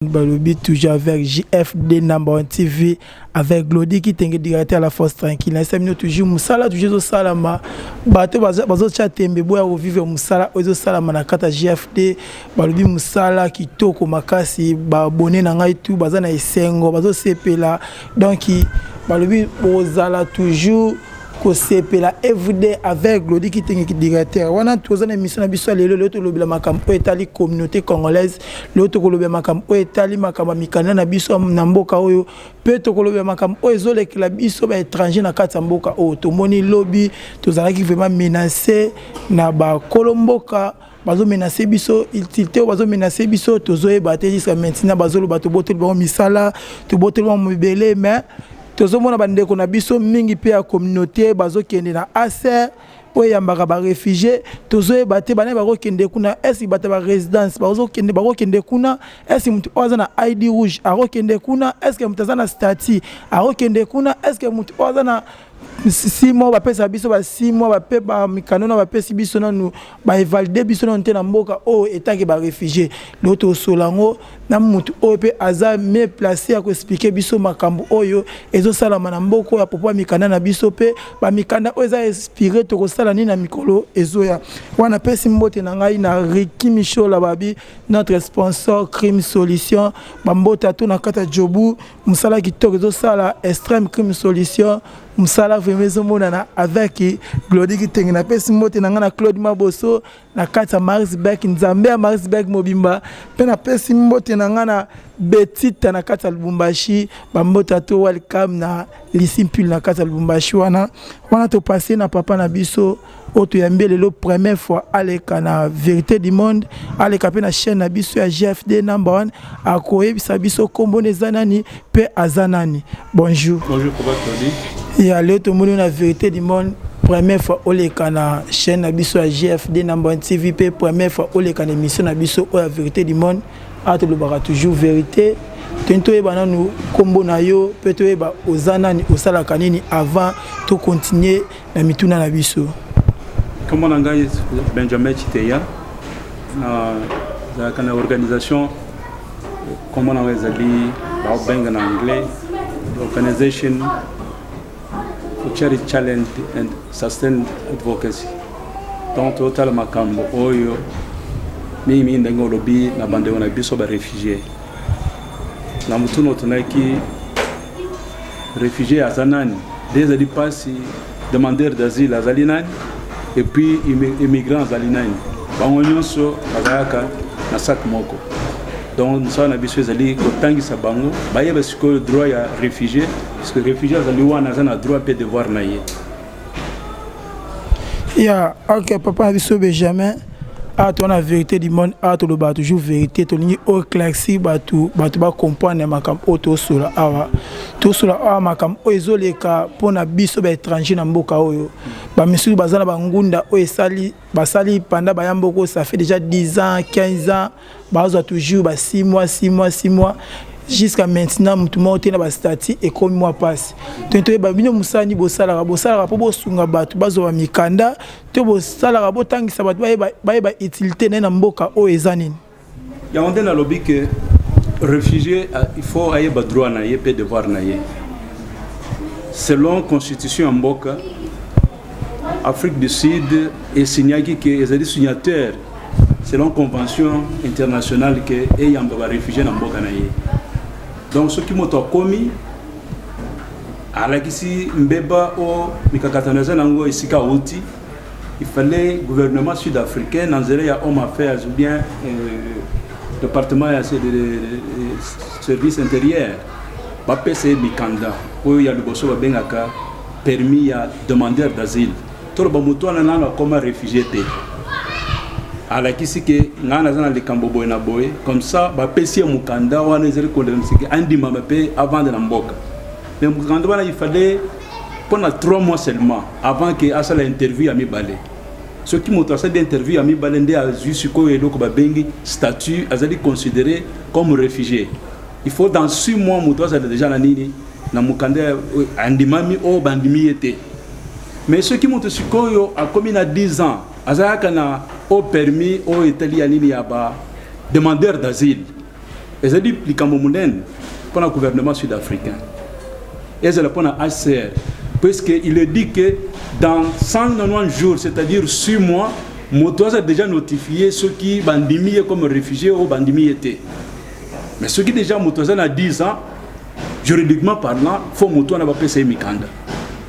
Balobi toujours avec JFD Number 1 TV avec Glody qui t'inquiète directeur à la force tranquille. Dans 5 minutes toujours Moussala toujours au salama. Bateau bazo chatembe boya au vivre Moussala ozo salama na kata JFD balobi Moussala qui toko makasi ba abonné na ngai tout baza na esengo bazo sepela donc balobi bozala toujours ko sepela everyday avec Glody qui t'inquiète directeur. Wana toza na mission na biso lelo loto lobela makambo etali communauté congolaise loto ko lobela makambo etali makambo mikana na biso na mboka oyo pe to ko lobela makambo oyo la biso ba étranger na kati mboka oyo to moni lobby tozalaki vraiment menacé na ba kolomboka bazo menacer biso utilité bazo menacer biso tozoye baté jusqu'à maintenant bazo lo bato botel ba misala to botel ba mobele mais tozomona bandeko na biso mingi pe ya communauté bazo kende na aser oyo yambaka ba réfugié tozoye baté bana ba kende kuna est bata ba résidence bazo kende kuna est mutu oza na ID rouge a kende kuna est mutu oza na statut a kende kuna est mutu oza na 6 mois ba pesa biso ba 6 mois ba pe ba mikano na ba pesi biso na nu ba évalider biso na nte na mboka o etaki ba réfugié loto solango na mutu o pe aza me placé à ko expliquer biso makambo oyo ezo sala na mboka ya popo mikana na biso pe ba mikanda o eza inspiré to ko sala ni na mikolo ezo ya wana pesi mbote na ngai na Ricky Michaud la babi notre sponsor Crime Solution bambota to na kata jobu musala kitoko ezo sala extrême Crime Solution musala vraiment monana avec Glody qui tengi na pesi mbote na ngana Claude Maboso na kata Marisberg Nzambe ya Marisberg Mobimba pe na pesi mbote na ngana Betita na kata Lubumbashi bambota to welcome na lisimpil na kata Lubumbashi wana to passer na papa na biso oto yambele le première fois aleka na vérité du monde aleka pe na chaîne na biso ya JFD Number 1 akoyebisa biso kombo nezanani pe azanani. Bonjour Papa Glody. Et à l'autre monde la vérité du monde première fois au les na chaîne na biso à JFD Number 1 TV première fois au les na émission na biso la vérité du monde a to le bara toujours vérité tento e bana nous kombo na yo peto e ba ozanani osala kanini avant to continuer na mituna na biso. Comment on a Benjamin Chiteya na organisation comment on a zali ba benga na anglais organization for charity challenge and sustained advocacy donc total makambo oyo mimi ndengo lobi na bande wana biso ba réfugié na mutuno tunaki réfugié azanani des adipasi demandeurs d'asile azalinani et puis immigrants azalinani bango nyonso bazaka na sak moko donc nous sommes habitués à dire que tant que ça bango baye parce que le droit ya réfugié parce que réfugié azali wana azana droit pe devoir na ye ya OK papa biso Benjamin a ton la vérité du monde a to le ba toujours vérité to ni au classique ba comprendre makam auto sola awa to sola awa makam o ezoleka pona biso ba étranger na mboka oyo ba misuli bazana ba ngunda o esali basali pendant ba yamboko ça fait déjà 10 ans 15 ans bazo toujours ba 6 mois jusqu'à maintenant tout le monde est dans le statut et comme moi passe tento ba bino musani bosala po bosunga batu bazo ba mikanda to bosala bo tangisa batu ba utilité na mboka o ezanini ya on na lobby que réfugié il faut ayer ba droit na ye pe devoir na ye selon constitution mboka Afrique du Sud et signaki que les signataires selon convention internationale que ayant ba réfugié na mboka na ye. Donc ce qui m'a commis à la kisi mbeba o mikakatanaza nango isika outi il fallait gouvernement sud-africain nanzere ya homme affaires ou bien département de service intérieur ba pese mikanda o ya liboso ba bengaka permis ya demandeur d'asile to ba muto na nana comme réfugié te à la kisi ke ngana zana le kambo boy na boy comme ça ba pesi mukanda wana ezeri ko ndemsiki andi mama pe avant de mboka mais mukanda wana il fallait pendant 3 mois seulement avant que asa la interview à Mibale ce qui montre ça d'interview à Mibale ndé a juste ko eloko ba bengi statut azali considéré comme réfugié il faut dans 6 mois muto ça déjà na nini na mukanda andi mami o bandimi était mais ce qui montre ce ko a commis na 10 ans azaka na au permis au italianini yaba demandeur d'asile Et ça dit les Camerounais pour le gouvernement sud-africain. Et c'est pour le HCR. Parce qu'il dit que dans 190 jours, c'est-à-dire 6 mois, Moto a déjà notifié ceux qui bandimient comme réfugiés ou bandimient étaient. Mais ceux qui déjà Moto a 10 ans, juridiquement parlant, il faut Moto n'a pas payé Mikanda.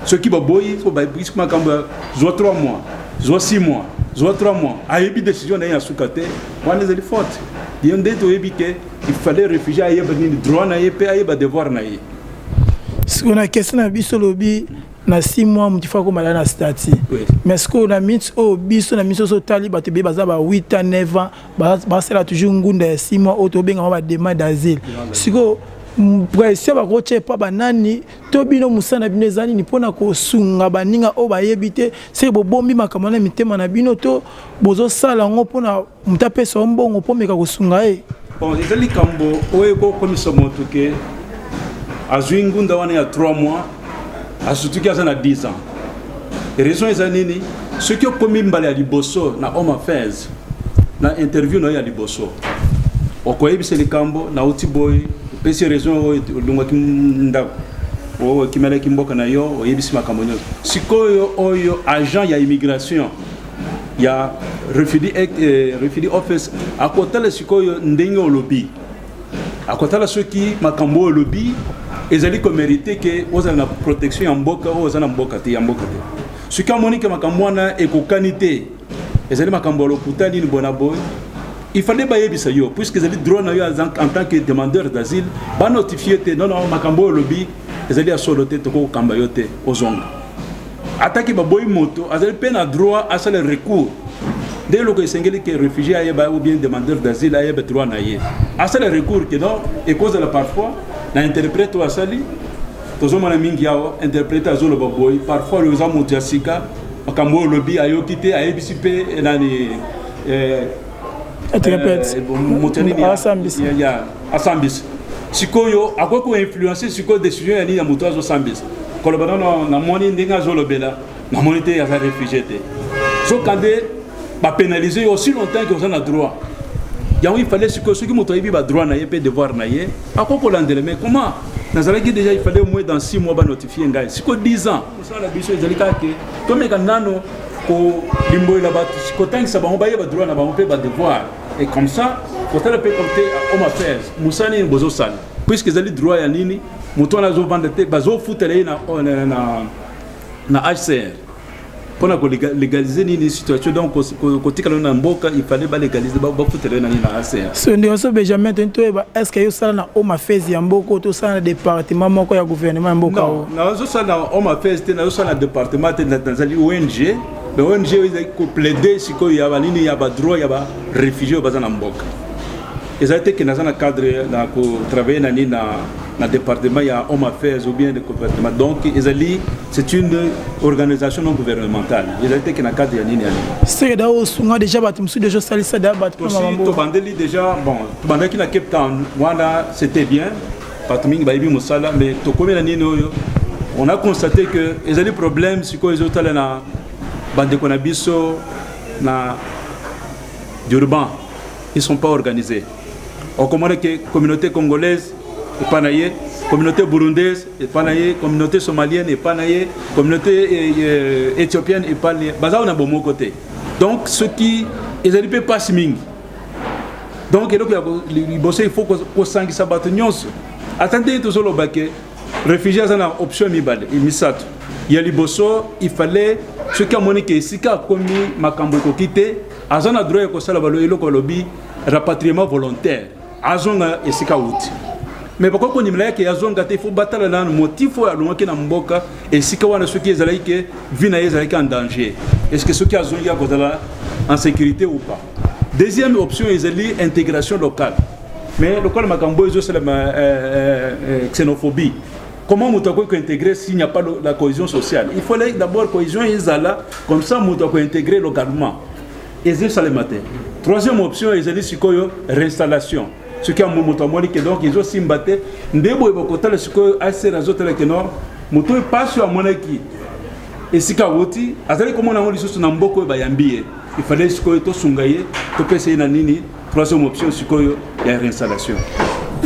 Ceux qui boy, il faut soit 3 mois, soit 6 mois, soit 3 mois. A eu des décisions dans Soukate, on les a fortes. Il fallait réfugier à Yébani, droit à Yébé, à Yébé, devoir à Yébé. Si on a question à Bisso lobby, na 6 mois, il faut qu'on ait un statut. Mais ce qu'on a mis au Bisso, on a mis au Tali, bah, tu peux baser 8 ans, 9 ans, bah, c'est là toujours un goût de 6 mois, autobé, on va demander d'asile. Si on pression ba roche pa banani to bino musana bino zani ni pona ko sunga baninga o ba yebite se bo bombi makamana mitema na bino to bozo sala ngo pona mutape sombongo pomeka ko sunga e bon ezali kambo oye ko komisa moto ke azwingunda wana ya 3 mois asutuki azana 10 ans et raison ezanini ce qui komi mbale ya liboso na Home Affairs na interview na ya liboso okoyebise likambo na utiboy pesi raison lunga kimnda o kimela kimboka na yo oyebisi makambo nyoso sikoyo oyo agent ya immigration ya refugee office akotala sikoyo ndenge olobi akotala soki makambo olobi ezali ko mériter que oza na protection ya mboka o oza na mboka te ya mboka te soki amoni ke makambo na ekokanité ezali makambo lokutani ni bonaboy. Il fallait bayebisa yo puisque les droits na yo en tant que demandeur d'asile ba notifier non makambo lobby ezali asoloté to ko kamba yote ozonga attaque ba boy moto azali pena droit à ce recours dès le que sengeli que réfugié ayeba ou bien demandeur d'asile ayeba droit na ye à ce recours que non et cause de la parfois na interprète ou asali tozo mona mingi yao interprète azolo ba boy parfois les amout jasika makambo lobby ayokité ayebisipe nani Asambis. Sikoyo, à quoi qu'on influencer sur quoi décision il y a moto à Sambis. Quand le baron na moni n'enga zolobela, na monité à réfugié. So quand ba pénaliser aussi longtemps que vous en a droit. Il fallait que ceux qui moto ibi ba droit na yé devoir na yé. À quoi qu'on l'endele mais comment? Nazala qui déjà il fallait au moins dans 6 mois ba notifier ngai. Siko 10 ans. Ça la biso ezalika ke. Comme nano ko limbo la batu siko tant que ça ba on ba yé ba droit na ba on peut ba devoir. Et comme ça, quand on a pu compter à Home Affairs, Moussani et Bozo Sal, puisque ils ont le droit à Nini, Mouton a vendé, Bazo Foutelé na HCR. Pour légaliser une situation, donc, côté que l'on a Mboka, il fallait légaliser, Foutelé na HCR. Ce n'est pas Benjamin, est-ce que vous avez na Home Affairs, il y a Mboko, tout ça, le département, Moko, il y a gouvernement Mboka? Non, na Home Affairs, il y a le département, dans l'ONG. Mais ONG a plaidé si il y a des droits, il y a des réfugiés au Bazan Mboka. Ils ont été dans un cadre de travailler dans le département, il y a Home Affairs ou bien le gouvernement. Donc, c'est une organisation non gouvernementale. Ils ont été dans le cadre de Nini. C'est déjà déjà sali ça d'abord. Déjà, bon, pendant qu'il a Cape Town, voilà, c'était bien. Mais on a constaté que ils ont des problèmes si ils ont bande konabiso na d'urbain ils sont pas organisés. On commande que communauté congolaise et pas naïe, communauté burundaise et pas naïe, communauté somalienne et pas naïe, communauté éthiopienne et pas naïe. Baza on a bon côté. Donc ce qui ils arrivent pas siming. Donc il faut qu'on sangi sabato nyonso. Attendez tout solo baké réfugiés ont une option mibale imisato. Il y a liboso il fallait ce qui a moniqué si qu'a commis makambo kokité azana droit ko sala balo eloko lobi rapatriement volontaire azonga esika wuti mais pourquoi qu'on imla ke azonga te faut batala na motif ya longa na mboka esika wana ce qui ezala ke vina ezala en danger est-ce que ce qui azonga ko dala en sécurité ou pas. Deuxième option ezali intégration locale mais local makambo ezo sala xénophobie. Comment nous devons intégrer s'il n'y a pas la cohésion sociale? Il faut d'abord la cohésion là, comme ça nous devons intégrer localement. Et c'est ça le matin. Troisième option, c'est la réinstallation. Ce qui est mon que donc ils ont simbaté. Ndebo ebokota le siko assez raison que non. Moto pas sur monaki. Et si kawoti, azali comment on a dit sur Namboko bayambié. Il fallait siko to sungaye, to pese na nini. Troisième option, c'est la réinstallation.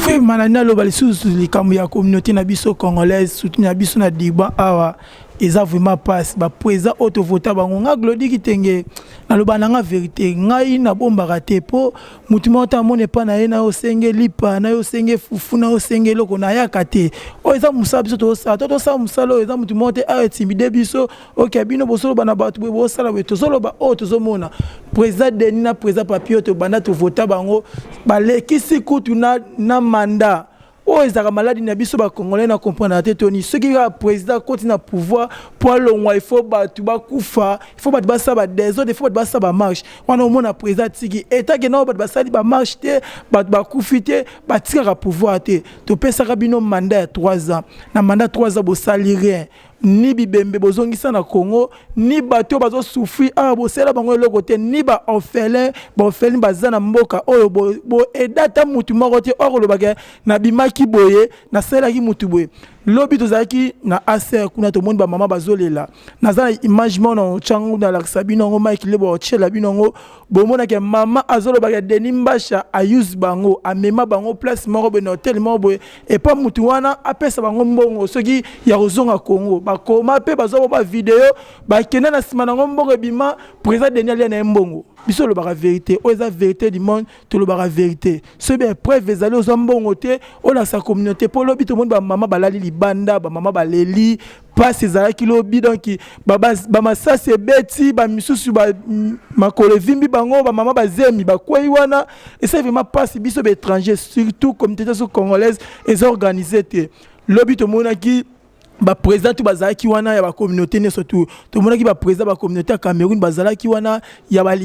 fait manana lo bali sous les kamu ya communauté na biso congolaise soutenir biso na diba awa eza vraiment passe ba président auto vota bango nga glodi kitenge na lo bananga vérité ngai na bomba raté po mutima ta mone pa na yena osenge lipa na osenge fufu na osenge loko na yakate o eza musa biso to sa musalo eza mutima te a timide biso OK bino bosolo bana batu bo sala we to solo ba o to zomona président Denis na président Papio to bana to vota bango bale kisi kutu na mandat. Oh, ils ont maladie na biso ba congolais na comprendre te Tony ceux qui a président continue à pouvoir pour long il faut ba tu ba kufa il faut ba ça ba des autres il faut ba ça ba marche on a mon président tiki état que non ba ça ba marche te ba kufite ba tira pouvoir te to pesa bino mandat 3 ans na mandat 3 ans bo sali rien ni bibembe bozongisa na Congo ni bato bazo souffrir bo sela bango le côté ni ba orphelin bazana mboka oyo bo edata mutu moko te oro lo bagay na bimaki boye na sela ki mutu boye lobi tozaki na aser kuna to monde ba mama bazolela nazana image mon changu na laksabino ngo Mike lebo chela binongo bomona ke mama azolo bagay denimbasha ayuse bango amema bango place moko be hotel moko boye et pas mutu wana apesa bango mbongo soki ya rozonga Congo koma pe bazo ba vidéo ba kena na sima na mbongo bima président Denis na mbongo biso lo ba vérité o eza vérité du monde to lo ba vérité c'est bien preuve ezali aux mbongo te o na sa communauté pour lobi to monde ba mama balali libanda ba mama baleli pas ces alaki lobi donc ba masa se beti ba misusu ba makole vimbi bango ba mama bazemi ba kwei wana et c'est vraiment pas biso ba étranger surtout communauté congolaise et organisé te lobi to monaki ba président tout bazalaki wana ya ba communauté ne surtout to monaki ba président ba communauté Cameroun bazalaki wana ya ba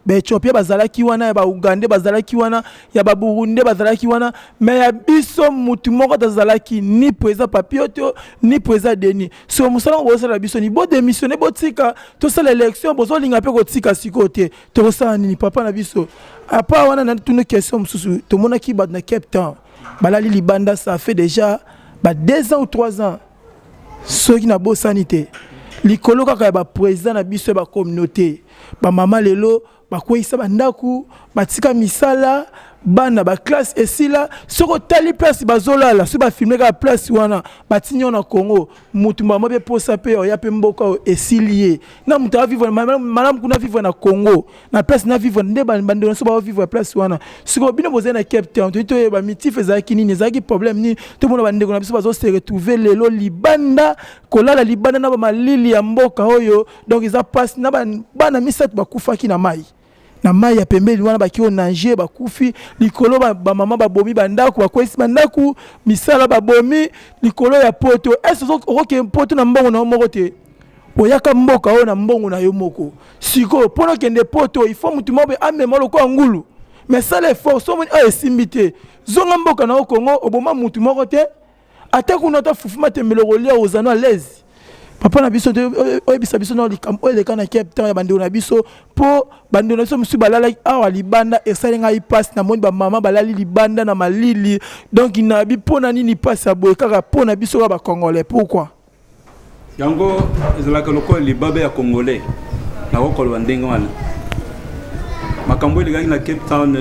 Ethiopia bazalaki wana ya ba Uganda bazalaki wana ya ba Burundi bazalaki wana mais ya biso mutu moko bazalaki ni président Papioto ni président Denis so musala bo sala biso ni bo démissionner bo tika to sala élection bo zolinga pe ko tika sikote to sala ni papa na biso apa wana na tune question mususu to monaki ba na Cape Town balali libanda ça fait déjà 2 ans ou 3 ans ceux qui na beau sanité likolo kaka ba président na biso ba communauté ba mama lelo ba kwisa bandaku batika misala bana ba classe esila soko tali place bazolala so ba filmer ka place wana batinyo na Congo mutu mama be posa pe ya pe mboka esilié na mutu a vivre madame kuna vivre na Congo na place na vivre nde bandona so ba vivre place wana siko bino boze na Cape Town to ba mitif ezaki nini ezaki problème ni to mona bandeko na biso bazo se retrouver lelo libanda kolala libanda na ba malili ya mboka oyo donc ils a passe na bana misatu bakufaki na mai na mai ya pembeli wana bakio nanger bakufi likolo ba mama babomi bandako bakwesi bandako misala babomi likolo ya poto est-ce que poto na mbongo na moko te oyaka mboka o na mbongo na yo moko siko pona kende poto il faut mutu mobe amema loko ngulu mais ça l'effort so moni a esimbité zonga mboka na Congo oboma mutu moko te atako nota fufuma tembelo rolia ozano à l'aise papa na biso oyebisa biso na likambo eleka na Cape Town ya bandeko na biso po bandeko na biso musu balala awa libanda esalenga ipasse na moni ba mama balali libanda na malili donc na bi pona nini passe aboye kaka pona biso ba congolais pourquoi yango ezalaka loko libabe ya congolais na kokolo bandenga wana makambo eleka na Cape Town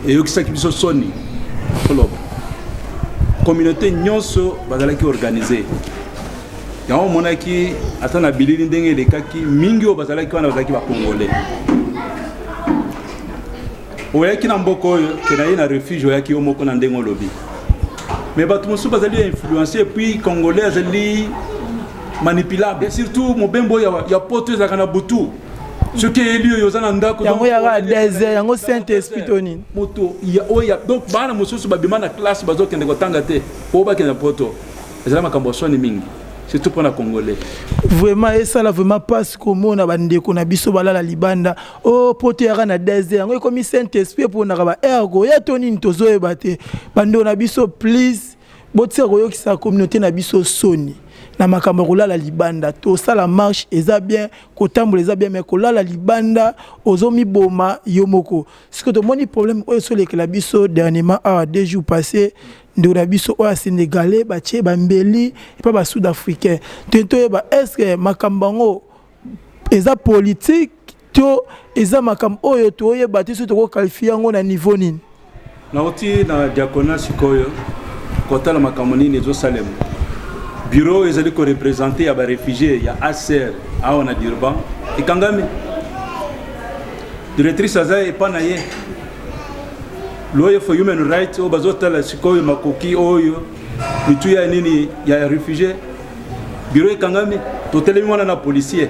eyokisaki biso soni koloba communauté nyonso bazalaki organisée yango monaki atana bilili ndenge lekaki mingi o bazalaki wana bazalaki ba congolais oyaki na mboko oyo kenaye na refuge oyaki yo moko na ndenge lobi mais bato mosusu bazali influencé et puis congolais azali manipulable surtout mobembo ya poto ezalaka na butu ce qui est lieu yozana ndako yango ya désert yango saint esprit toni moto ya oya donc bana mosusu babima na classe bazokende kotanga te po bakenda poto ezala makambo soni mingi surtout pour les Congolais. Vraiment, et ça là vraiment passe comme on a bandé qu'on a biso balala libanda. Oh, pote yara na désert. On comme Saint-Esprit pour na ba ergo. Ya toni ntozo e bate. Bando na biso please. Bote royo ki sa communauté na biso soni. Na makambo la libanda. To ça la marche eza bien. Kotambo eza bien mais kola la libanda ozomi boma yomoko. Ce que to moni problème o so le que la biso dernièrement à 2 jours passés. Ndura biso oya sénégalais batie bambeli et pas ba sud-africain tento ba est-ce que makambango eza politique to eza makam oyo to yeba te so to qualifier ngo na niveau nini nauti na diaconat sikoyo kotala makamoni nezo salem bureau ezali ko représenter ya ba réfugiés ya ACR aona Durban ikangami directrice aza epana ye lawyer for human rights o bazotala sikoyo makoki oyo mitu ya nini ya réfugié bureau ikangami totelemi wana na policier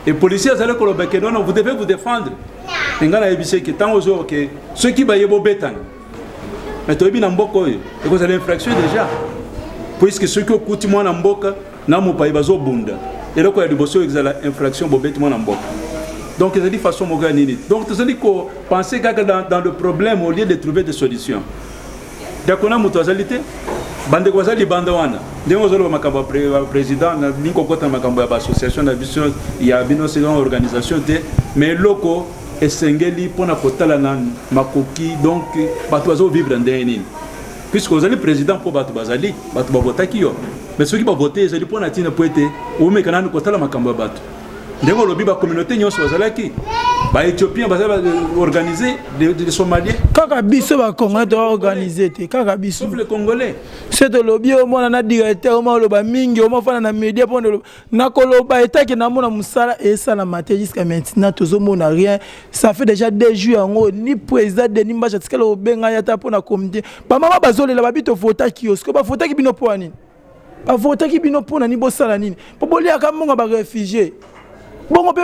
et policier azali koloba ke non vous devez vous défendre ngana ebise ke tango zo ke ceux qui baye bo betani mais toyebi na mboka oyo eko za l'infraction déjà puisque ceux qui okuti mwana mboka na mopayi bazo bunda eloko ya liboso exala infraction bo beti mwana mboka donc c'est de façon moga nini donc tu sais ko penser gaga dans le problème au lieu de trouver des solutions dakona mutuazalité bande kwa zali bande wana ndengo zolo makamba président na linko kota makamba ya association na vision ya bino selon organisation te mais loko esengeli pona kotala na makoki donc batu bazo vivre ndenge nini puisque vous allez président pour batu bazali batu babotaki yo mais ceux qui ba voter ezali pona tina poete o mekana kotala makamba batu ndengo lobi ba communauté nyonso bazalaki ba éthiopien bazala organiser des somaliens kaka biso ba congolais to organiser te kaka biso sauf les congolais c'est de lobi au mona na directeur au mona loba mingi au mona fana na média pour na koloba etaki na mona musala et ça la maté jusqu'à maintenant tozo mona rien ça fait déjà 2 jours ngo ni président Denis Mbacha tikala obenga ya ta pona comité ba mama bazolela babito votaki yo siko ba votaki bino po nini ba votaki bino pona ni bosala nini po bolia ka monga ba réfugié bongo pe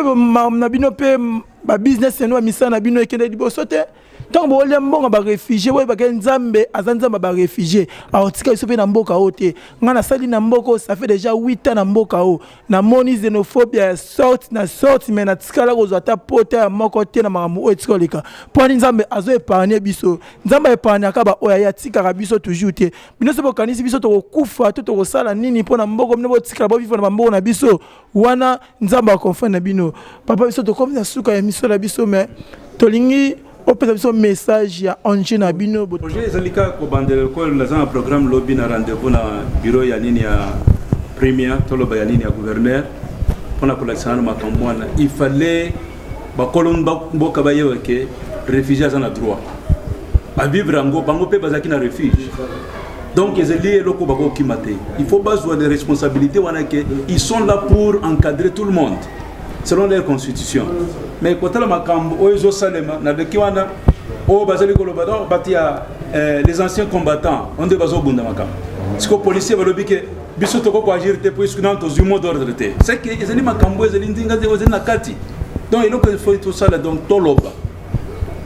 na bino pe ba business eno misana bino ekende liboso te tant bo le mbonga ba réfugié we ba nzambe azanzamba ba réfugié aotika iso pe na mboka ote ngana sali na mboko ça fait déjà 8 ans na mboka o na moni xénophobie sorte mais na tikala ko zata pota ya moko te na mamamu o tikolika po nzambe azo épargner biso nzambe épargner ka ba oya ya tika biso toujours te bino se bokanisi biso to kufa to ko sala nini po na mboko mne bo tikala bo vivre na mboko na biso wana nzambe akonfana na bino papa biso to comme na suka ya miso la biso mais tolingi on peut avoir un message ya onje na bino projet ezalika ko bandela ko na programme lobby na rendez-vous na bureau ya nini ya premier toloba ya nini ya gouverneur pona ko laksana makamwana il fallait ba kolomba mboka ba yeweke réfugiés en droit à vivre ngo bango pe bazaki na refuge donc ezeli loko bako kimate il faut besoin de responsabilité wana que ils sont là pour encadrer tout le monde selon leur constitution mais quand la makambo ozo salema na de kiwana o bazali koloba donc batia les anciens combattants on de bazo bunda makambo ce que policier va lobi que biso to ko agir te puisque dans to mot d'ordre te c'est que ezali makambo ezali ndinga de ozena kati donc il faut tout ça là donc toloba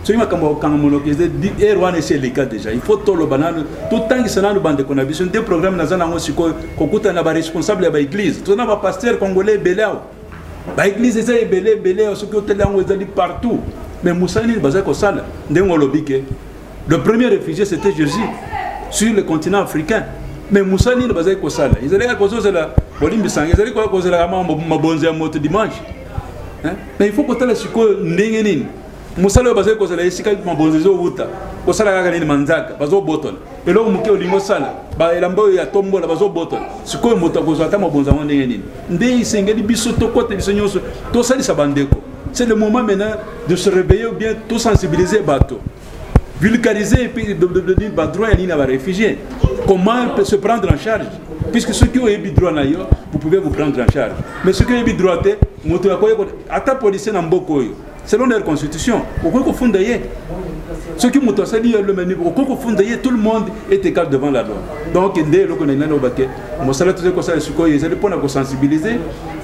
so makambo kangamono que di erwana c'est le cas déjà il faut toloba na tout temps que ça na bande qu'on a vision des programmes na zana ngosiko ko kuta na ba responsable ya ba église to na ba pasteur congolais belao ba église eza belé ce que hôtel yango ezali partout mais musani baza ko sala ndengo lobike le premier réfugié c'était Jésus sur le continent africain mais musani baza ko sala ezali ko zozela bolimbi sanga ezali ko zela mabonzi ya moto dimanche hein mais il faut que tala siko ndenge nini musalo baza ko zela esika mabonzi zo wuta ko sala kaka nini manzaka bazo botol elo muke olingo sala ba elambo ya tombola bazo botol siko moto ko zata mabonza ndenge nini nde isengeli biso to kote biso nyonso to sali sabandeko c'est le moment maintenant de se réveiller ou bien tout sensibiliser bateau vulgariser et puis de dire ba droit ya nini ba réfugiés comment se prendre en charge puisque ceux qui ont eu droit na yo vous pouvez vous prendre en charge mais ceux qui ont eu droit te moto ya koyo ata policier na mboko yo selon leur constitution au ko funda ye ceux qui moto sali le menu au ko funda ye tout le monde est égal devant la loi donc ndé le connaît na obake mo sala tout ko sala suko ye c'est pour na sensibiliser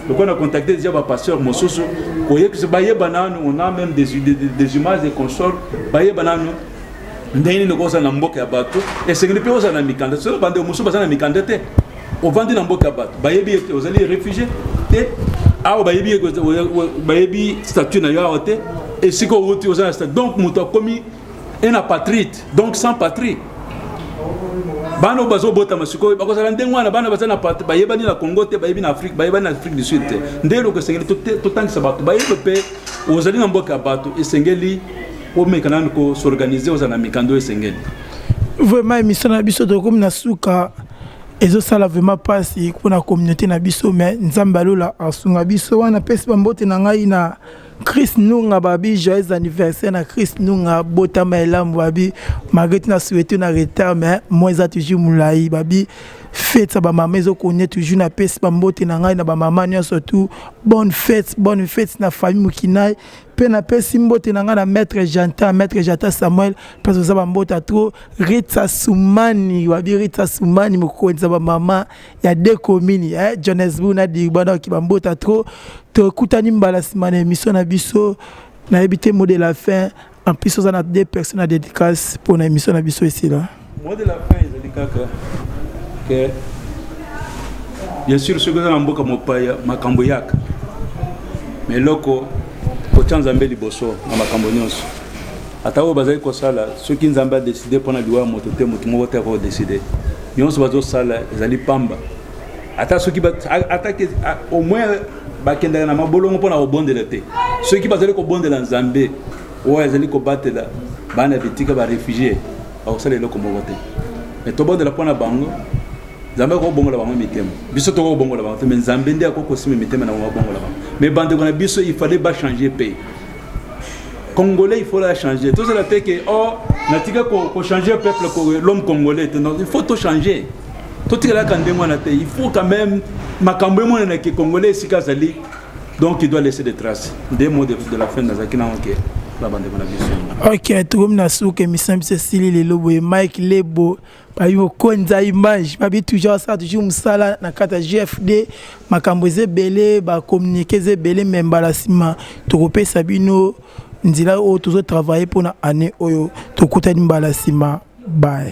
donc on a contacté déjà ba pasteur mosusu ko ye que se baye bananu on a même des images des consorts baye bananu ndeni no ko na mboka ya bato et c'est que le pays na mikanda so bande musu bazana mikanda te o vandi na mboka bato baye bi aux alliés réfugiés te awo bayebi statut na yo te et si ko wuti aux statut donc muto komi un apatride donc sans patrie bano bazo bota masiko bakozala ndengwana bana bazana bayebani na Congo te bayebi na Afrique bayebani na Afrique du Sud te ndelo ko sengeli to tangisa bato bayebe pe ozali na mboka bato esengeli o mekanano ko s'organiser ozana mikando esengeli vraiment émission na biso to comme na suka ezo sala vraiment pasi pour la communauté na biso mais nzamba lola asunga biso wana pesi bambote na ngai na Chris Nunga babi joyeux anniversaire na Chris Nunga botama elam babi malgré na souhaité na retard mais moi ça toujours moulai babi fête ça ba maman zo connaît toujours na pesi ba mbote na ngai na ba maman nyo surtout bonne fête na famille Mukinai pe na pesi mbote na ngai na maître Janta Samuel parce que ça ba mbote trop Rita Soumani babi Rita Soumani mokonzi ba maman ya deux communes Johannesburg na Diribana ki ba mbote trop to kutani mbala simane émission na biso na habité mot de la fin en plus on a deux personnes à dédicace pour la émission na biso ici là mot de la fin ils dédicace que bien sûr ce que dans mboka mopaya makambo yaka mais loko ko tsanzambe liboso na makambo nyonso atawo bazali ko sala ceux qui nzamba décider pour na biwa moto te moto mo te ko décider nyonso bazo sala ezali pamba ata ceux qui attaquer au moins bakenda na mabolongo pour na obondela te ceux qui bazali ko bondela nzambe o ezali ko batela bana bitika ba réfugiés au sala loko mo voter mais to bondela pour na bango Zambé ko bongola bango mitema biso to ko bongola bango mais Zambé ndia ko sime mitema na bongola bango mais bande ko na biso il fallait pas changer pays congolais il faut la changer tout ça la fait que natika ko changer peuple l'homme congolais il faut tout changer tout tika la kande moi na te il faut quand même makambo mo na ke congolais sika zali donc il doit laisser des traces des mots de la fin de zakina OK la bande ko na biso OK tout na souke misam Cécile Lelobo et Mike Lebo bayo konza image babi toujours ça toujours musala na kata GFD makambo zebele ba communiquer zebele membala sima to kopesa bino nzila o toujours travailler pour na année oyo to kutani mbala sima bye